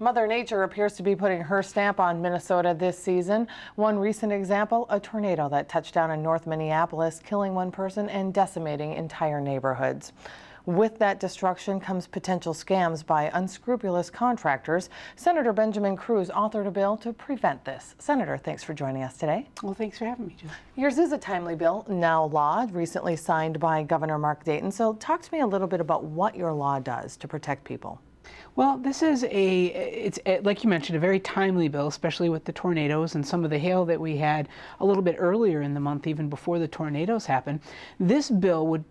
Mother Nature appears to be putting her stamp on Minnesota this season. One recent example, a tornado that touched down in North Minneapolis, killing one person and decimating entire neighborhoods. With that destruction comes potential scams by unscrupulous contractors. Senator Benjamin Cruz authored a bill to prevent this. Senator, thanks for joining us today. Well, thanks for having me, Jill. Yours is a timely bill, now law, recently signed by Governor Mark Dayton. So talk to me a little bit about what your law does to protect people. Well, this is like you mentioned, a very timely bill, especially with the tornadoes and some of the hail that we had a little bit earlier in the month, even before the tornadoes happened. This bill would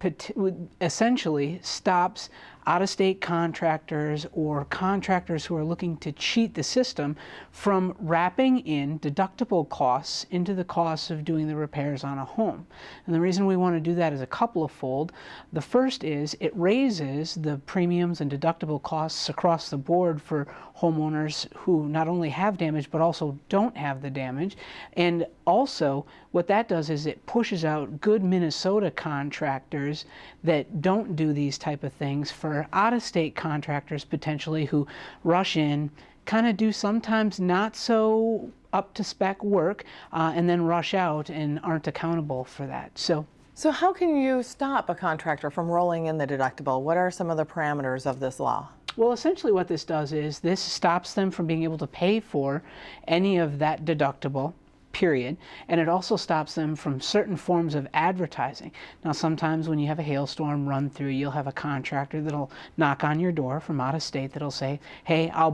essentially stops out-of-state contractors or contractors who are looking to cheat the system from wrapping in deductible costs into the costs of doing the repairs on a home. And the reason we want to do that is a couple of fold. The first is it raises the premiums and deductible costs across the board for homeowners who not only have damage but also don't have the damage. And also what that does is it pushes out good Minnesota contractors that don't do these type of things for out-of-state contractors potentially who rush in, kind of do sometimes not so up to spec work and then rush out and aren't accountable for that. So how can you stop a contractor from rolling in the deductible? What are some of the parameters of this law? Well, essentially what this does is this stops them from being able to pay for any of that deductible, period, and it also stops them from certain forms of advertising. Now, sometimes when you have a hailstorm run through, you'll have a contractor that'll knock on your door from out of state that'll say, hey, I'll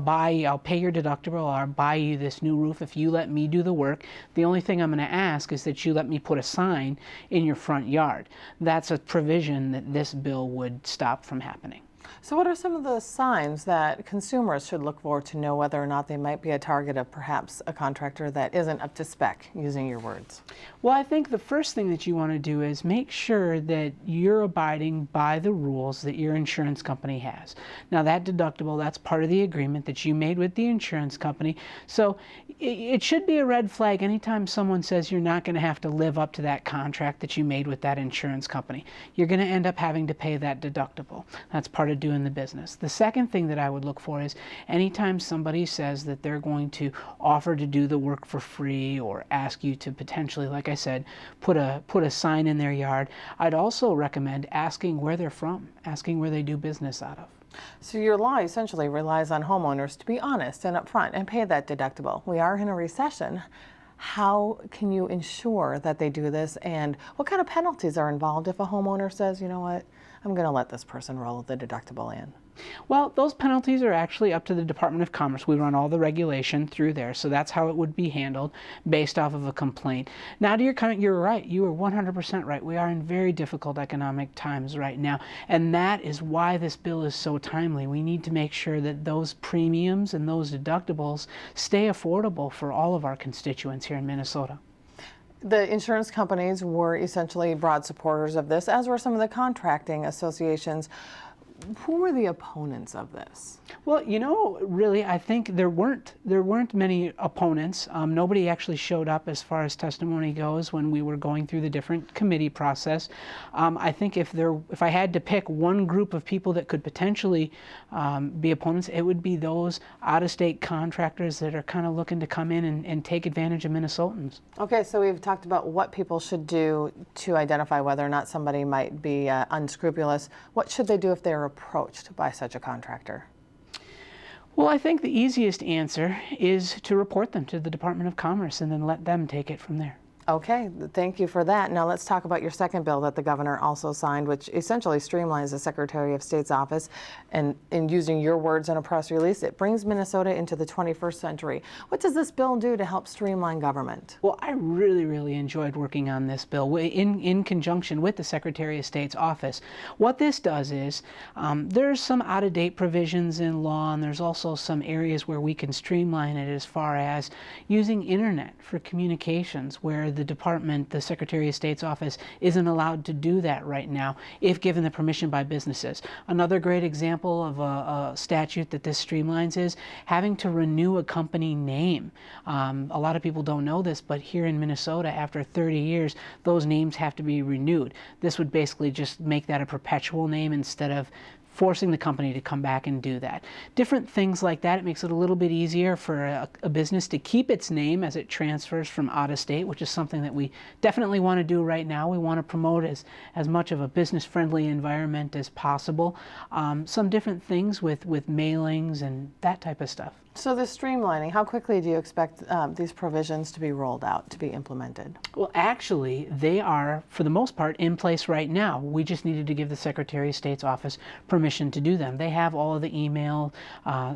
pay your deductible, or I'll buy you this new roof if you let me do the work. The only thing I'm going to ask is that you let me put a sign in your front yard. That's a provision that this bill would stop from happening. So what are some of the signs that consumers should look for to know whether or not they might be a target of perhaps a contractor that isn't up to spec, using your words? Well, I think the first thing that you want to do is make sure that you're abiding by the rules that your insurance company has. Now, that deductible, that's part of the agreement that you made with the insurance company. So it should be a red flag anytime someone says you're not going to have to live up to that contract that you made with that insurance company. You're going to end up having to pay that deductible. That's part of doing the business. The second thing that I would look for is anytime somebody says that they're going to offer to do the work for free or ask you to potentially, like I said, put a sign in their yard, I'd also recommend asking where they're from, asking where they do business out of. So your law essentially relies on homeowners to be honest and upfront and pay that deductible. We are in a recession. How can you ensure that they do this, and what kind of penalties are involved if a homeowner says, you know what, I'm going to let this person roll the deductible in? Well, those penalties are actually up to the Department of Commerce. We run all the regulation through there, so that's how it would be handled based off of a complaint. Now, to your comment, you're right. You are 100% right. We are in very difficult economic times right now, and that is why this bill is so timely. We need to make sure that those premiums and those deductibles stay affordable for all of our constituents here in Minnesota. The insurance companies were essentially broad supporters of this, as were some of the contracting associations. Who were the opponents of this? Well, you know, really, I think there weren't many opponents. Nobody actually showed up as far as testimony goes when we were going through the different committee process. I think if I had to pick one group of people that could potentially be opponents, it would be those out-of-state contractors that are kind of looking to come in and take advantage of Minnesotans. Okay, so we've talked about what people should do to identify whether or not somebody might be unscrupulous. What should they do if they're approached by such a contractor? Well, I think the easiest answer is to report them to the Department of Commerce and then let them take it from there. Okay, thank you for that. Now let's talk about your second bill that the governor also signed, which essentially streamlines the Secretary of State's office. And in using your words in a press release, it brings Minnesota into the 21st century. What does this bill do to help streamline government? Well, I really enjoyed working on this bill in conjunction with the Secretary of State's office. What this does is there's some out-of-date provisions in law, and there's also some areas where we can streamline it as far as using internet for communications, where the department, the Secretary of State's office, isn't allowed to do that right now if given the permission by businesses. Another great example of a statute that this streamlines is having to renew a company name. A lot of people don't know this, but here in Minnesota, after 30 years, those names have to be renewed. This would basically just make that a perpetual name instead of forcing the company to come back and do that. Different things like that. It makes it a little bit easier for a business to keep its name as it transfers from out of state, which is something that we definitely want to do right now. We want to promote as much of a business-friendly environment as possible. Some different things with mailings and that type of stuff. So the streamlining, how quickly do you expect these provisions to be rolled out, to be implemented? Well, actually, they are, for the most part, in place right now. We just needed to give the Secretary of State's office permission to do them. They have all of the email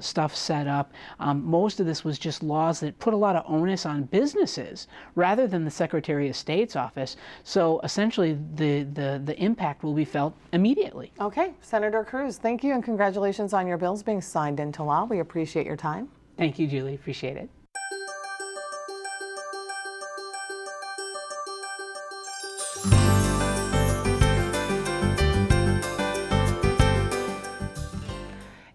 stuff set up. Most of this was just laws that put a lot of onus on businesses rather than the Secretary of State's office. So essentially, the impact will be felt immediately. Okay, Senator Cruz, thank you and congratulations on your bills being signed into law. We appreciate your time. Thank you, Julie. Appreciate it.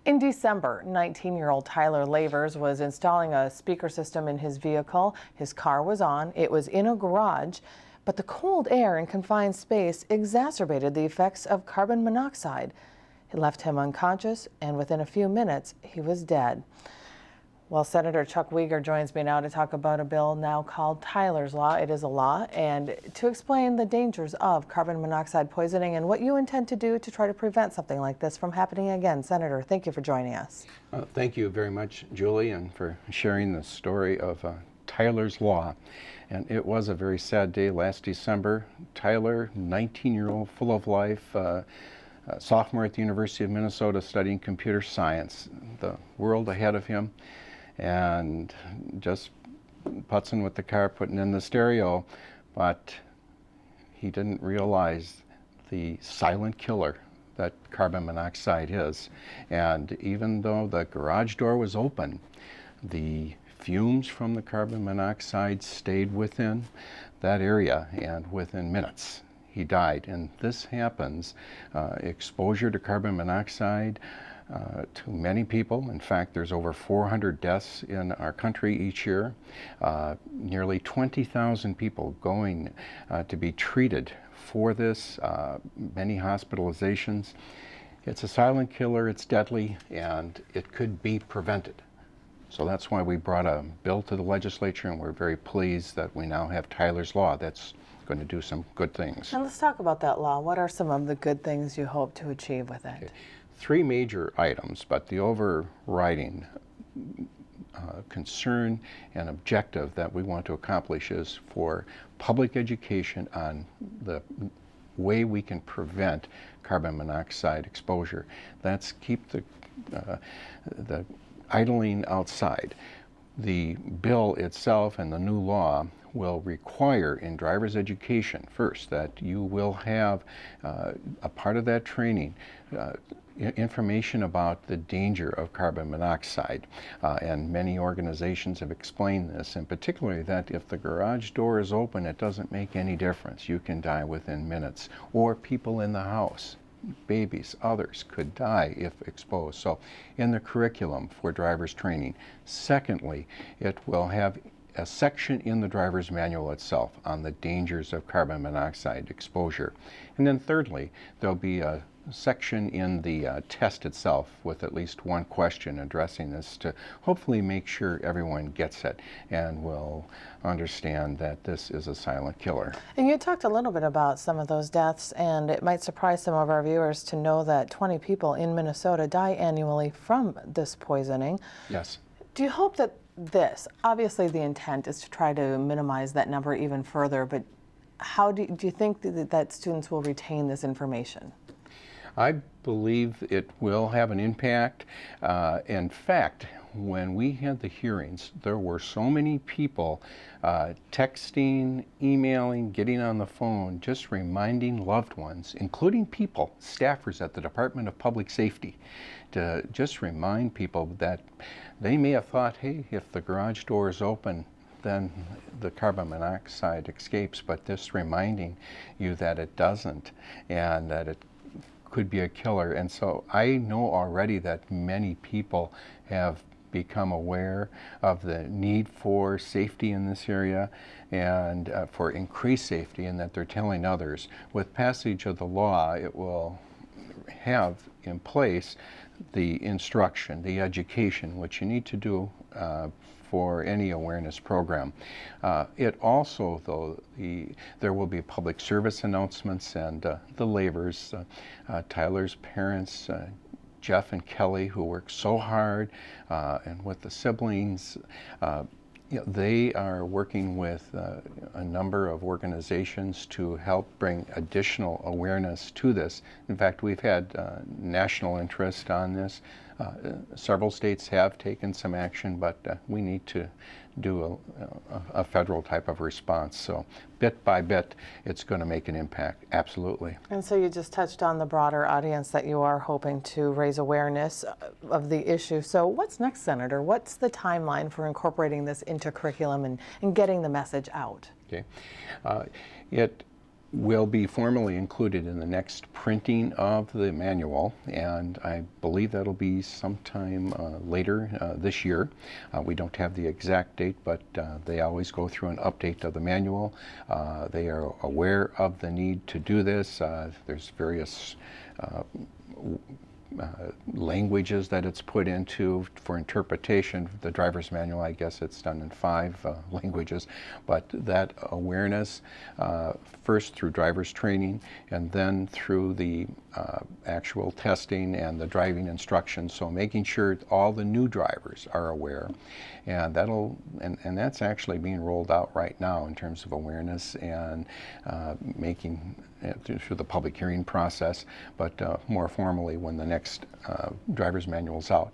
In December, 19-year-old Tyler Lavers was installing a speaker system in his vehicle. His car was on. It was in a garage, but the cold air in confined space exacerbated the effects of carbon monoxide. It left him unconscious, and within a few minutes, he was dead. Well, Senator Chuck Wiger joins me now to talk about a bill now called Tyler's Law. It is a law, and to explain the dangers of carbon monoxide poisoning and what you intend to do to try to prevent something like this from happening again. Senator, thank you for joining us. Thank you very much, Julie, and for sharing the story of Tyler's Law. And it was a very sad day last December. Tyler, 19-year-old, full of life, sophomore at the University of Minnesota studying computer science, the world ahead of him, and just putzing with the car, putting in the stereo, but he didn't realize the silent killer that carbon monoxide is. And even though the garage door was open, the fumes from the carbon monoxide stayed within that area, and within minutes he died. And this happens, exposure to carbon monoxide, to many people. In fact, there's over 400 deaths in our country each year. Nearly 20,000 people going to be treated for this, many hospitalizations. It's a silent killer, it's deadly, and it could be prevented. So that's why we brought a bill to the legislature, and we're very pleased that we now have Tyler's Law that's going to do some good things. And let's talk about that law. What are some of the good things you hope to achieve with it? Okay. Three major items, but the overriding concern and objective that we want to accomplish is for public education on the way we can prevent carbon monoxide exposure. That's keep the idling outside. The bill itself and the new law will require in driver's education first that you will have a part of that training information about the danger of carbon monoxide, and many organizations have explained this, and particularly that if the garage door is open, it doesn't make any difference. You can die within minutes, or people in the house, babies, others could die if exposed. So in the curriculum for driver's training. Secondly, it will have a section in the driver's manual itself on the dangers of carbon monoxide exposure. And then thirdly, there'll be a section in the test itself with at least one question addressing this to hopefully make sure everyone gets it and will understand that this is a silent killer. And you talked a little bit about some of those deaths, and it might surprise some of our viewers to know that 20 people in Minnesota die annually from this poisoning. Yes. Do you hope that obviously the intent is to try to minimize that number even further, but how do you think that students will retain this information? I believe it will have an impact. In fact, when we had the hearings, there were so many people texting, emailing, getting on the phone, just reminding loved ones, including people, staffers at the Department of Public Safety, to just remind people that they may have thought, hey, if the garage door is open, then the carbon monoxide escapes, but just reminding you that it doesn't, and that it could be a killer. And so I know already that many people have become aware of the need for safety in this area and for increased safety, and that they're telling others. With passage of the law, it will have in place the instruction, the education, which you need to do for any awareness program. It also, though, there will be public service announcements, and the Lavers, Tyler's parents, Jeff and Kelly, who work so hard, and with the siblings, they are working with a number of organizations to help bring additional awareness to this. In fact, we've had national interest on this. Several states have taken some action, but we need to do a federal type of response. So bit by bit, it's going to make an impact, absolutely. And so you just touched on the broader audience that you are hoping to raise awareness of the issue. So what's next, Senator? What's the timeline for incorporating this into curriculum and getting the message out? Okay. It will be formally included in the next printing of the manual, and I believe that'll be sometime later this year. We don't have the exact date, but they always go through an update of the manual. They are aware of the need to do this. There's various languages that it's put into for interpretation. The driver's manual, I guess it's done in 5 languages, but that awareness, first through driver's training and then through the actual testing and the driving instructions, so making sure all the new drivers are aware. And that's actually being rolled out right now in terms of awareness and making through the public hearing process, but more formally when the next driver's manual's out.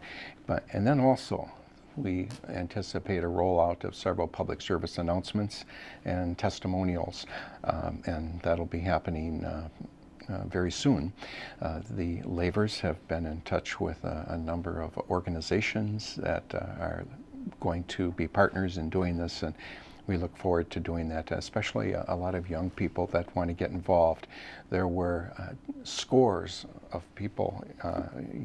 And then also, we anticipate a rollout of several public service announcements and testimonials, and that'll be happening very soon. The Lavers have been in touch with a number of organizations that are going to be partners in doing this, and we look forward to doing that, especially a lot of young people that want to get involved. There were scores of people,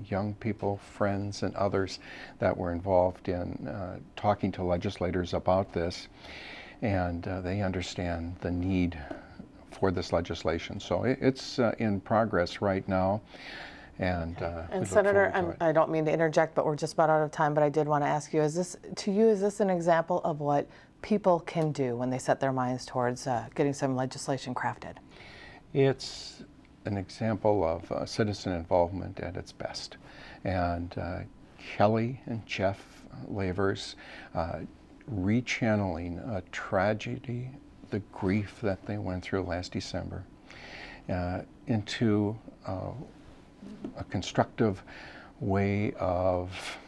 young people, friends and others, that were involved in talking to legislators about this, and they understand the need for this legislation. So it's in progress right now. And Senator, I don't mean to interject, but we're just about out of time, but I did want to ask you, is this an example of what people can do when they set their minds towards getting some legislation crafted? It's an example of citizen involvement at its best. And Kelly and Jeff Lavers rechanneling a tragedy, the grief that they went through last December, into a constructive way of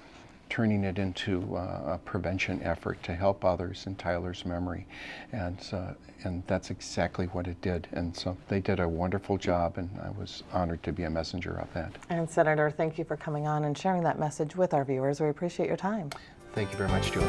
turning it into a prevention effort to help others in Tyler's memory. And that's exactly what it did. And so they did a wonderful job, and I was honored to be a messenger of that. And Senator, thank you for coming on and sharing that message with our viewers. We appreciate your time. Thank you very much, Julie.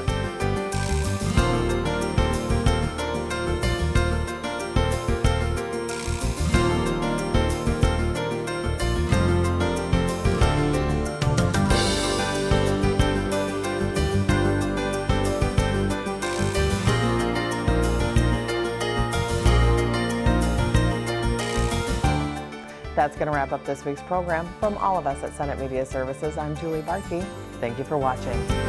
That's going to wrap up this week's program. From all of us at Senate Media Services, I'm Julie Barkey. Thank you for watching.